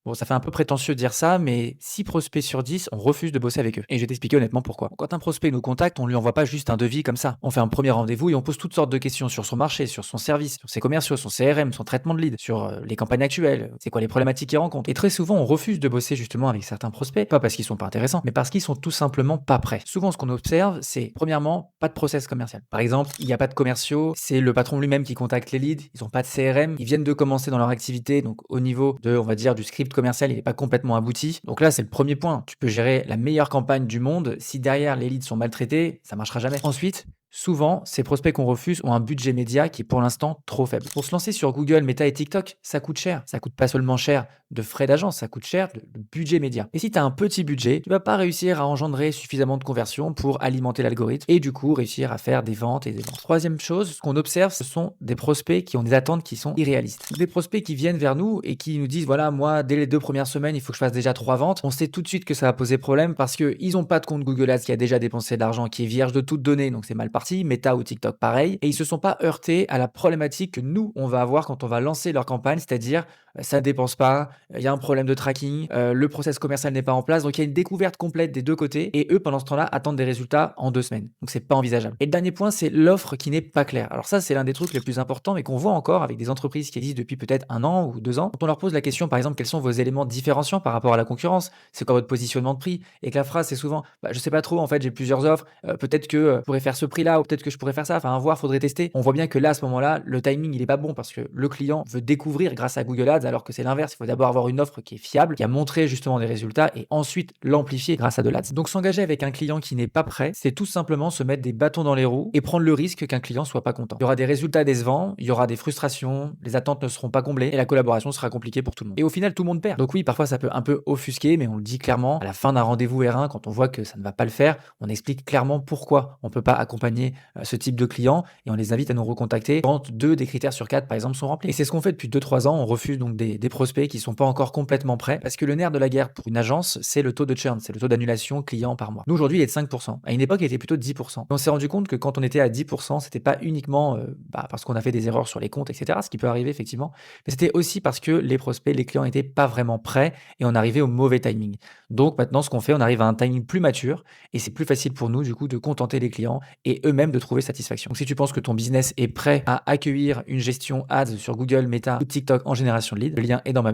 Bon, ça fait un peu prétentieux de dire ça, mais 6 prospects sur 10, on refuse de bosser avec eux. Et je vais t'expliquer honnêtement pourquoi. Quand un prospect nous contacte, on lui envoie pas juste un devis comme ça. On fait un premier rendez-vous et on pose toutes sortes de questions sur son marché, sur son service, sur ses commerciaux, son CRM, son traitement de lead, sur les campagnes actuelles, c'est quoi les problématiques qu'ils rencontrent. Et très souvent, on refuse de bosser justement avec certains prospects, pas parce qu'ils sont pas intéressants, mais parce qu'ils sont tout simplement pas prêts. Souvent, ce qu'on observe, c'est premièrement, pas de process commercial. Par exemple, il n'y a pas de commerciaux, c'est le patron lui-même qui contacte les leads, ils ont pas de CRM, ils viennent de commencer dans leur activité, donc au niveau de, on va dire, du script commercial, il n'est pas complètement abouti. Donc là, c'est le premier point. Tu peux gérer la meilleure campagne du monde. Si derrière les leads sont maltraités, ça marchera jamais. Ensuite, souvent, ces prospects qu'on refuse ont un budget média qui est pour l'instant trop faible. Pour se lancer sur Google, Meta et TikTok, ça coûte cher. Ça coûte pas seulement cher de frais d'agence, ça coûte cher de budget média. Et si tu as un petit budget, tu vas pas réussir à engendrer suffisamment de conversions pour alimenter l'algorithme et du coup réussir à faire des ventes et des ventes. Troisième chose, ce qu'on observe, ce sont des prospects qui ont des attentes qui sont irréalistes. Des prospects qui viennent vers nous et qui nous disent voilà, moi, dès les 2 premières semaines, il faut que je fasse déjà 3 ventes. On sait tout de suite que ça va poser problème parce qu'ils n'ont pas de compte Google Ads qui a déjà dépensé de l'argent, qui est vierge de toute donnée, donc c'est mal parti. Meta ou TikTok, pareil. Et ils se sont pas heurtés à la problématique que nous, on va avoir quand on va lancer leur campagne, c'est-à-dire ça ne dépense pas, il y a un problème de tracking, le process commercial n'est pas en place. Donc il y a une découverte complète des deux côtés. Et eux, pendant ce temps-là, attendent des résultats en 2 semaines. Donc c'est pas envisageable. Et le dernier point, c'est l'offre qui n'est pas claire. Alors ça, c'est l'un des trucs les plus importants, mais qu'on voit encore avec des entreprises qui existent depuis peut-être 1 an ou 2 ans. Quand on leur pose la question, par exemple, quels sont vos éléments différenciants par rapport à la concurrence, c'est quoi votre positionnement de prix, et que la phrase c'est souvent, bah, je sais pas trop, en fait, j'ai plusieurs offres, peut-être que je pourrais faire ce prix-là, ou peut-être que je pourrais faire ça, enfin, à voir, faudrait tester. On voit bien que là, à ce moment-là, le timing, il est pas bon parce que le client veut découvrir grâce à Google Ads, alors que c'est l'inverse. Il faut d'abord avoir une offre qui est fiable, qui a montré justement des résultats, et ensuite l'amplifier grâce à de l'Ads. Donc, s'engager avec un client qui n'est pas prêt, c'est tout simplement se mettre des bâtons dans les roues et prendre le risque qu'un client soit pas content. Il y aura des résultats décevants, il y aura des frustrations, les attentes ne seront pas comblées et la collaboration sera compliquée pour tout le monde. Et au final, tout le monde perd. Donc oui, parfois ça peut un peu offusquer, mais on le dit clairement. À la fin d'un rendez-vous R1, quand on voit que ça ne va pas le faire, on explique clairement pourquoi on ne peut pas accompagner ce type de clients et on les invite à nous recontacter quand 2 des critères sur 4, par exemple, sont remplis. Et c'est ce qu'on fait depuis 2-3 ans. On refuse donc des prospects qui sont pas encore complètement prêts parce que le nerf de la guerre pour une agence, c'est le taux de churn, c'est le taux d'annulation client par mois. Nous, aujourd'hui, il est de 5%. À une époque, il était plutôt de 10%. Et on s'est rendu compte que quand on était à 10%, c'était pas uniquement parce qu'on a fait des erreurs sur les comptes, etc., ce qui peut arriver effectivement, mais c'était aussi parce que les prospects, les clients n'étaient pas vraiment prêts et on arrivait au mauvais timing. Donc maintenant, ce qu'on fait, on arrive à un timing plus mature et c'est plus facile pour nous, du coup, de contenter les clients et eux-mêmes de trouver satisfaction. Donc si tu penses que ton business est prêt à accueillir une gestion ads sur Google, Meta ou TikTok en génération de leads, le lien est dans ma